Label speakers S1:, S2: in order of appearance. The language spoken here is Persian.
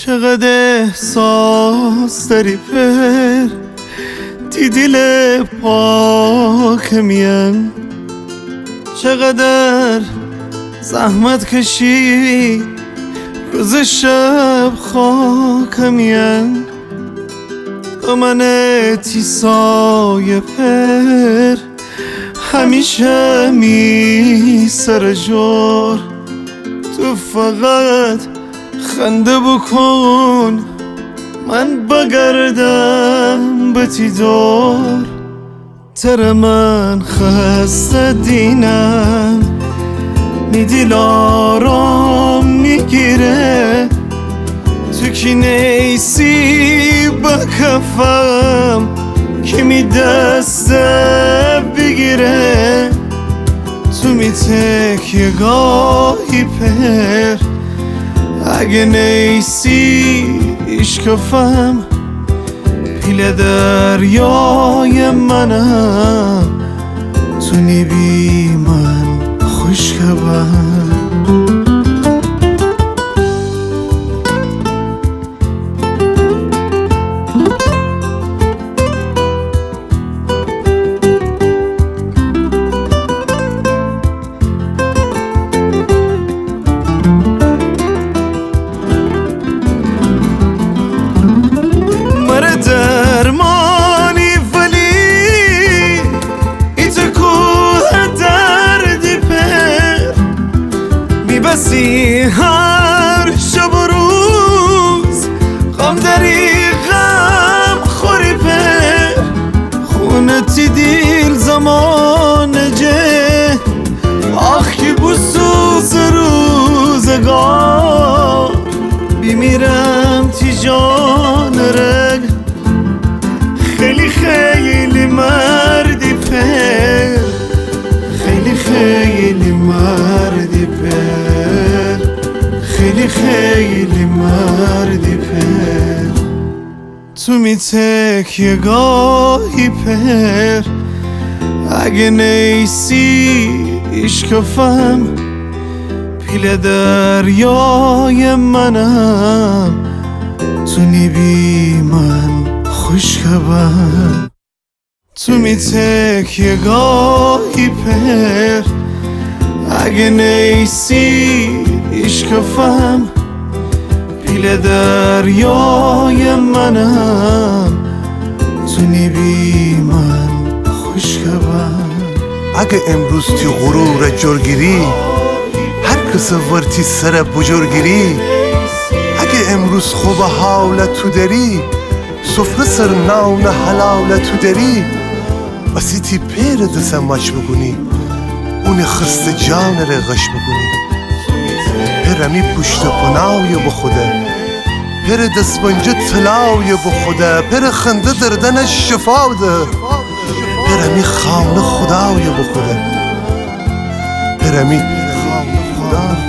S1: چقدر احساس داری پر دی دل پاکمیم، چقدر زحمت کشی روز شب خاکمیم. تو من تیسای پر همیشه می سر جور، تو فقط خنده بکن من بگردم به تی دور. تر من خسته دینم نی دل آرام میگیره، تو کی نیسی با کفم که می دست بگیره. تو می تکیه گاهی پر اگه نیسی اشکفم، پیل دریای منم تو نیبی من خوشگبم. درمانی ولی ایت کوه دردی پر میبسی هر شب و روز، غم داری غم خوری پر خونتی دیل زمان جه آخ که بسوز روزگار بیمیرم تی جان رگ. خیلی خیلی مردی پر، خیلی خیلی مردی پر، خیلی خیلی مردی پر. تو می تکیه گاهی پر اگه نیسی اشکفم، پیل دریای منم تو نیبی من خوشگبم. تو می تکیه گاهی پر اگه نیسی اشکفم، پیل دریای منم تو نیبی من خوشگبم.
S2: اگه امروز تو غرور جرگیری هر کس ورتی سر بجرگیری، اگه امروز خوب حالت تو داری سفره سر نان حلال تو داری، بسی تی پیر دسم ماچ بگونی اون خست جان رغش بگونی. پرمی پشت پناوی بخوده، پر دستبنجه طلاوی بخوده، پر خنده دردن شفا ده، پرمی خانه خداوی بخوده، پرمی خانه خدا.